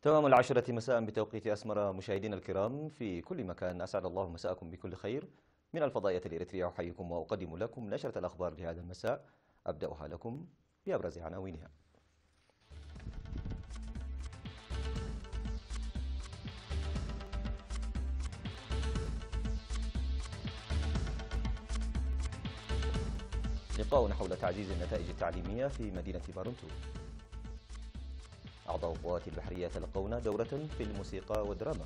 تمام 10 مساء بتوقيت أسمر. مشاهدينا الكرام في كل مكان، أسعد الله مساءكم بكل خير. من الفضائية الإريترية أحييكم وأقدم لكم نشرة الأخبار لهذا المساء، أبدأها لكم بأبرز عناوينها. لقاء حول تعزيز النتائج التعليمية في مدينة بارنتو. أعضاء القوات البحرية يتلقون دورة في الموسيقى والدراما.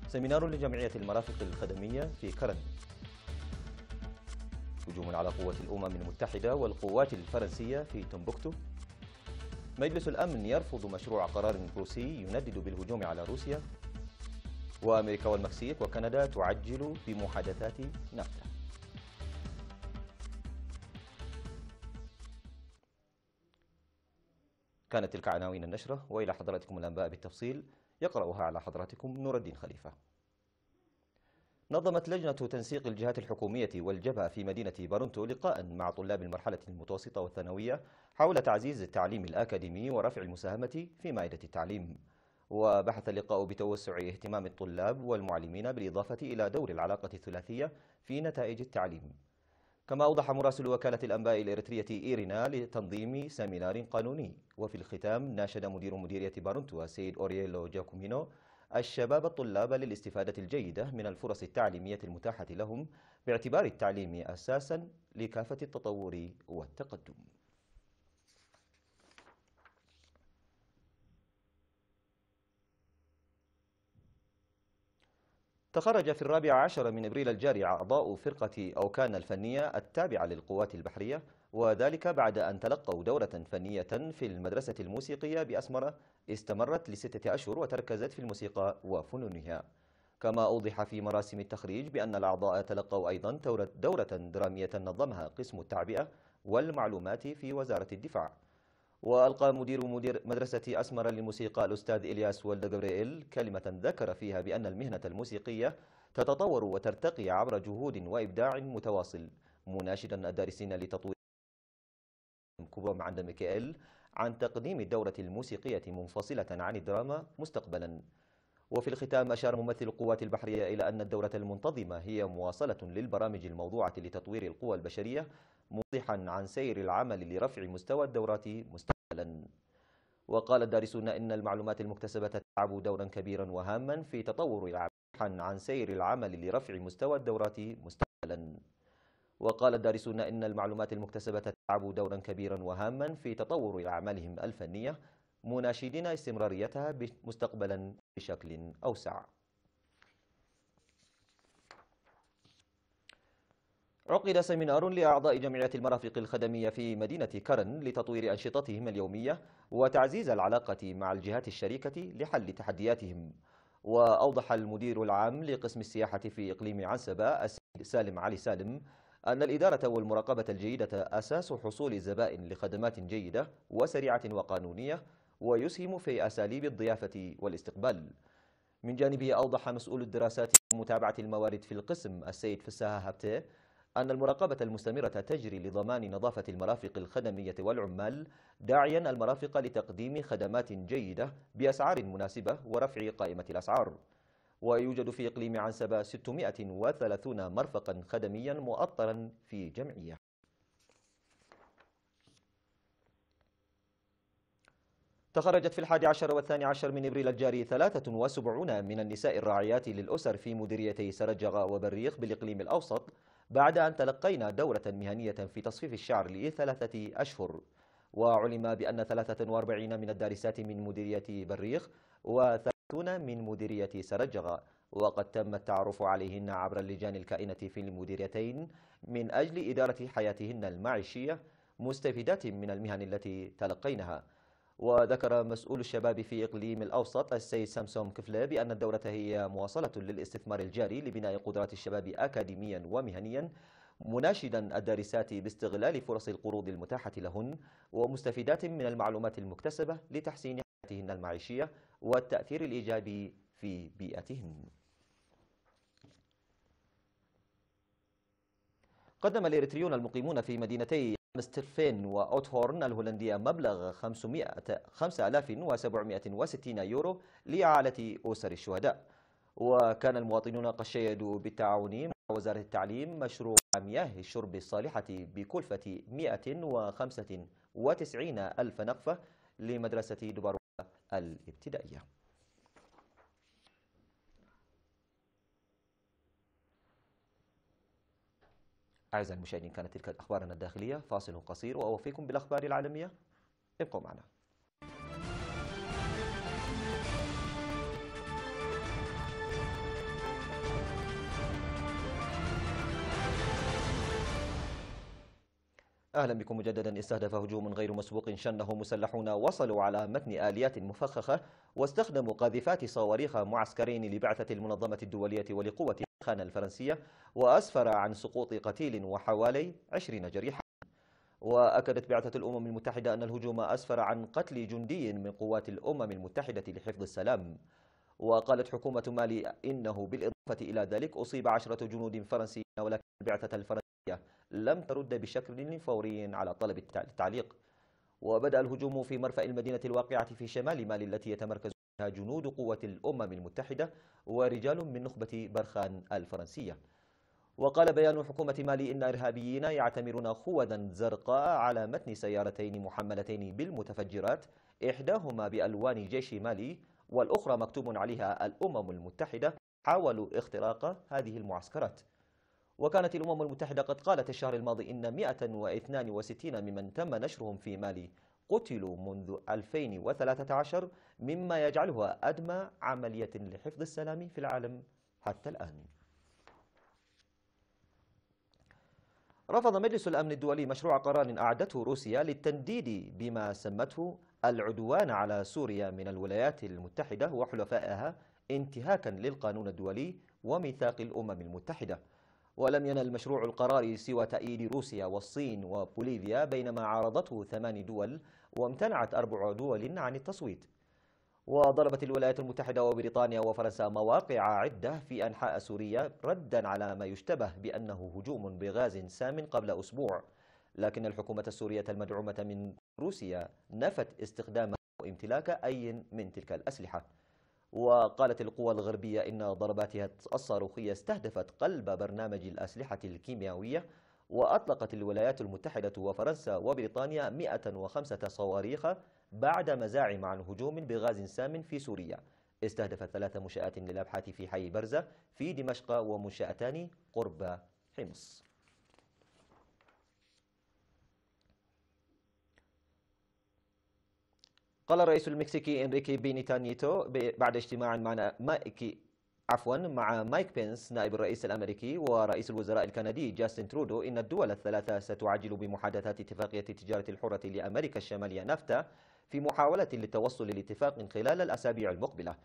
سيمينار لجمعية المرافق الخدمية في كرن. هجوم على قوة الأمم المتحدة والقوات الفرنسية في تومبوكتو. مجلس الأمن يرفض مشروع قرار روسي يندد بالهجوم على روسيا. وأمريكا والمكسيك وكندا تعجل بمحادثات نافتا. كانت تلك عناوين النشرة، وإلى حضراتكم الأنباء بالتفصيل. يقرأها على حضراتكم نور الدين خليفة. نظمت لجنة تنسيق الجهات الحكومية والجبهة في مدينة بارنتو لقاء مع طلاب المرحلة المتوسطة والثانوية حول تعزيز التعليم الأكاديمي ورفع المساهمة في مائدة التعليم. وبحث اللقاء بتوسع اهتمام الطلاب والمعلمين بالإضافة إلى دور العلاقة الثلاثية في نتائج التعليم. كما أوضح مراسل وكالة الأنباء الإريترية إيرينا لتنظيم سيمينار قانوني. وفي الختام ناشد مدير مديرية بارنتو السيد أورييلو جاكومينو الشباب الطلاب للاستفادة الجيدة من الفرص التعليمية المتاحة لهم، باعتبار التعليم أساساً لكافة التطور والتقدم. تخرج في 14 من إبريل الجاري أعضاء فرقة أوكان الفنية التابعة للقوات البحرية، وذلك بعد أن تلقوا دورة فنية في المدرسة الموسيقية بأسمرة استمرت ل6 أشهر وتركزت في الموسيقى وفنونها. كما أوضح في مراسم التخريج بأن الأعضاء تلقوا أيضا دورة درامية نظمها قسم التعبئة والمعلومات في وزارة الدفاع. وألقى مدير مدرسة أسمر للموسيقى الأستاذ إلياس ولد جبريل كلمة ذكر فيها بأن المهنة الموسيقية تتطور وترتقي عبر جهود وإبداع متواصل، مناشدا الدارسين لتطوير كوبا عند ميكائيل عن تقديم الدورة الموسيقية منفصلة عن الدراما مستقبلا. وفي الختام أشار ممثل القوات البحرية إلى أن الدورة المنتظمة هي مواصلة للبرامج الموضوعة لتطوير القوى البشرية، موضحا عن سير العمل لرفع مستوى الدورات مستقبلا. وقال الدارسون إن المعلومات المكتسبة تلعب دورا كبيرا وهاما في تطور العمل، عن سير العمل لرفع مستوى الدورات مستقبلا. وقال الدارسون إن المعلومات المكتسبة تلعب دورا كبيرا وهاما في تطور أعمالهم الفنية، مناشدين استمراريتها مستقبلا بشكل أوسع. عقد سيمينار لأعضاء جمعية المرافق الخدمية في مدينة كرن لتطوير أنشطتهم اليومية وتعزيز العلاقة مع الجهات الشريكة لحل تحدياتهم. وأوضح المدير العام لقسم السياحة في إقليم عنسبة السيد سالم علي سالم أن الإدارة والمراقبة الجيدة أساس حصول الزبائن لخدمات جيدة وسريعة وقانونية، ويسهم في أساليب الضيافة والاستقبال. من جانبه أوضح مسؤول الدراسات ومتابعة الموارد في القسم السيد فساها هبتي أن المراقبة المستمرة تجري لضمان نظافة المرافق الخدمية والعمال، داعيا المرافق لتقديم خدمات جيدة بأسعار مناسبة ورفع قائمة الأسعار. ويوجد في إقليم عنسبة 630 مرفقا خدميا مؤطرا في جمعية. تخرجت في 11 و12 من إبريل الجاري 73 من النساء الراعيات للأسر في مديريتي سرجغة وبريخ بالإقليم الأوسط بعد أن تلقينا دورة مهنية في تصفيف الشعر ل3 أشهر. وعلم بأن 43 من الدارسات من مديرية بريخ و30 من مديرية سرجغة، وقد تم التعرف عليهن عبر اللجان الكائنة في المديريتين من أجل إدارة حياتهن المعيشية، مستفيدات من المهن التي تلقينها. وذكر مسؤول الشباب في إقليم الأوسط السيد سامسون كفلة بأن الدورة هي مواصلة للاستثمار الجاري لبناء قدرات الشباب أكاديميا ومهنيا، مناشدا الدارسات باستغلال فرص القروض المتاحة لهن ومستفيدات من المعلومات المكتسبة لتحسين حياتهن المعيشية والتأثير الإيجابي في بيئتهن. قدم الإريتريون المقيمون في مدينتي ستيرفين وأوتهورن الهولندية مبلغ 5760 يورو لإعالة أسر الشهداء. وكان المواطنون قد شيدوا بالتعاون مع وزارة التعليم مشروع مياه الشرب الصالحة بكلفة 195 ألف نقفة لمدرسة دبروة الابتدائية. أعزائي المشاهدين، كانت تلك أخبارنا الداخلية. فاصل قصير وأوفيكم بالأخبار العالمية، ابقوا معنا. أهلا بكم مجددا. استهدف هجوم غير مسبوق شنه مسلحون وصلوا على متن آليات مفخخة واستخدموا قاذفات صواريخ معسكرين لبعثة المنظمة الدولية ولقوة الخانة الفرنسية، وأسفر عن سقوط قتيل وحوالي 20 جريحا. وأكدت بعثة الأمم المتحدة أن الهجوم أسفر عن قتل جندي من قوات الأمم المتحدة لحفظ السلام. وقالت حكومة مالي إنه بالإضافة إلى ذلك أصيب 10 جنود فرنسيين، ولكن البعثة الفرنسية لم ترد بشكل فوري على طلب التعليق. وبدأ الهجوم في مرفأ المدينة الواقعة في شمال مالي التي يتمركز فيها جنود قوة الأمم المتحدة ورجال من نخبة برخان الفرنسية. وقال بيان حكومة مالي إن إرهابيين يعتمرون خوذا زرقاء على متن سيارتين محملتين بالمتفجرات، إحداهما بألوان جيش مالي والأخرى مكتوب عليها الأمم المتحدة، حاولوا اختراق هذه المعسكرات. وكانت الأمم المتحدة قد قالت الشهر الماضي إن 162 ممن تم نشرهم في مالي قتلوا منذ 2013، مما يجعلها أدمى عملية لحفظ السلام في العالم حتى الآن. رفض مجلس الأمن الدولي مشروع قرار أعدته روسيا للتنديد بما سمته العدوان على سوريا من الولايات المتحدة وحلفائها انتهاكا للقانون الدولي وميثاق الأمم المتحدة. ولم ينل مشروع القرار سوى تأييد روسيا والصين وبوليفيا، بينما عارضته 8 دول وامتنعت 4 دول عن التصويت. وضربت الولايات المتحدة وبريطانيا وفرنسا مواقع عدة في أنحاء سوريا ردا على ما يشتبه بأنه هجوم بغاز سام قبل أسبوع، لكن الحكومة السورية المدعومة من روسيا نفت استخدام أو امتلاك أي من تلك الأسلحة. وقالت القوى الغربية إن ضرباتها الصاروخية استهدفت قلب برنامج الأسلحة الكيميائية. وأطلقت الولايات المتحدة وفرنسا وبريطانيا 105 صواريخ بعد مزاعم عن هجوم بغاز سام في سوريا استهدفت 3 منشآت للأبحاث في حي برزة في دمشق ومنشأتان قرب حمص. قال الرئيس المكسيكي إنريكي بينيتا نيتو بعد اجتماع مع مايك بينس نائب الرئيس الأمريكي ورئيس الوزراء الكندي جاستن ترودو إن الدول الثلاثة ستعجل بمحادثات اتفاقية التجارة الحرة لأمريكا الشمالية نافتا في محاولة للتوصل لاتفاق خلال الأسابيع المقبلة.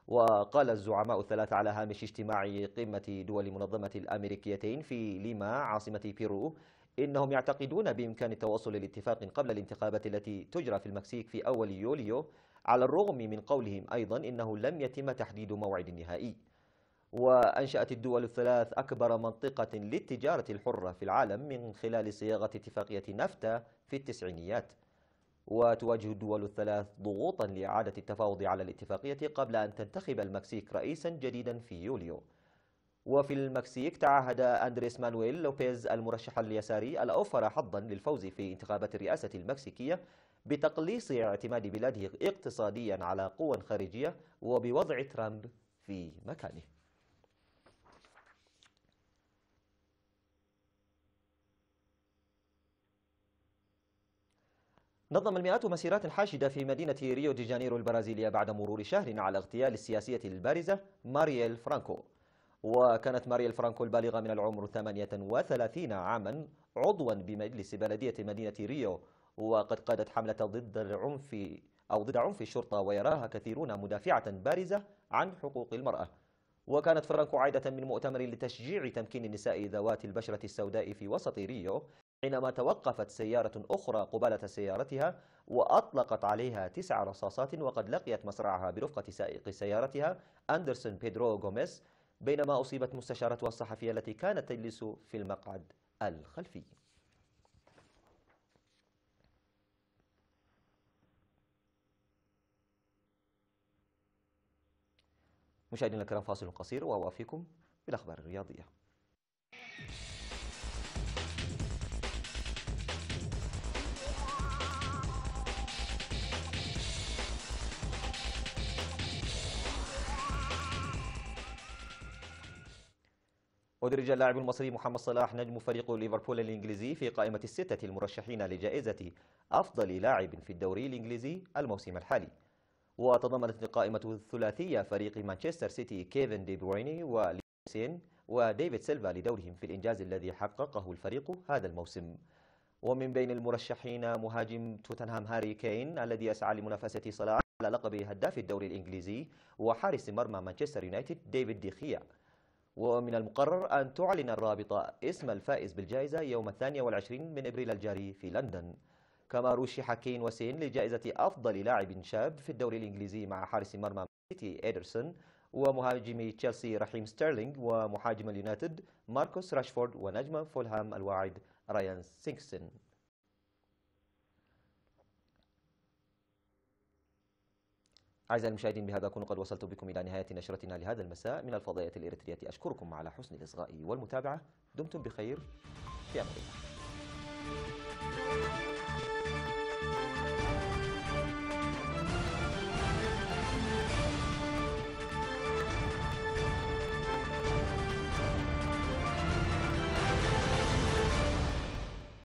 وقال الزعماء الثلاثة على هامش اجتماع قمة دول منظمة الأمريكيتين في ليما عاصمة بيرو إنهم يعتقدون بإمكان التوصل لاتفاق قبل الانتخابات التي تجرى في المكسيك في أول يوليو، على الرغم من قولهم أيضا إنه لم يتم تحديد موعد نهائي. وأنشأت الدول الثلاث أكبر منطقة للتجارة الحرة في العالم من خلال صياغة اتفاقية نافتا في التسعينيات. وتواجه الدول الثلاث ضغوطا لإعادة التفاوض على الاتفاقية قبل أن تنتخب المكسيك رئيسا جديدا في يوليو. وفي المكسيك تعهد أندريس مانويل لوبيز المرشح اليساري الأوفر حظا للفوز في انتخابات الرئاسة المكسيكية بتقليص اعتماد بلاده اقتصاديا على قوى خارجية وبوضع ترامب في مكانه. نظم المئات مسيرات حاشدة في مدينة ريو دي جانيرو البرازيلية بعد مرور شهر على اغتيال السياسية البارزة مارييل فرانكو. وكانت مارييل فرانكو البالغة من العمر 38 عاما عضوا بمجلس بلدية مدينة ريو، وقد قادت حملة ضد عنف الشرطة، ويراها كثيرون مدافعة بارزة عن حقوق المرأة. وكانت فرانكو عائدة من مؤتمر لتشجيع تمكين النساء ذوات البشرة السوداء في وسط ريو حينما توقفت سيارة أخرى قبالة سيارتها وأطلقت عليها 9 رصاصات، وقد لقيت مصرعها برفقة سائق سيارتها أندرسون بيدرو غوميز، بينما أصيبت مستشارتها الصحفية التي كانت تجلس في المقعد الخلفي. مشاهدينا الكرام، فاصل قصير وأوافيكم بالأخبار الرياضية. ودرج اللاعب المصري محمد صلاح نجم فريق ليفربول الإنجليزي في قائمة الستة المرشحين لجائزة أفضل لاعب في الدوري الإنجليزي الموسم الحالي. وتضمنت القائمة الثلاثية فريق مانشستر سيتي كيفن دي برويني وليسين وديفيد سيلفا لدورهم في الإنجاز الذي حققه الفريق هذا الموسم. ومن بين المرشحين مهاجم توتنهام هاري كين الذي يسعى لمنافسة صلاح على لقب هداف الدوري الإنجليزي، وحارس مرمى مانشستر يونايتد ديفيد ديخيا. ومن المقرر أن تعلن الرابطة اسم الفائز بالجائزة يوم 22 من إبريل الجاري في لندن. كما رشح كين وسين لجائزة أفضل لاعب شاب في الدوري الإنجليزي مع حارس مرمى سيتي إيدرسون، ومهاجم تشيلسي رحيم ستيرلينغ، ومهاجم اليونايتد ماركوس راشفورد، ونجم فولهام الواعد رايان سينكسون. أعزائي المشاهدين، بهذا أكون قد وصلت بكم إلى نهاية نشرتنا لهذا المساء من الفضائية الإريترية. أشكركم على حسن الإصغاء والمتابعة. دمتم بخير، في أمان الله.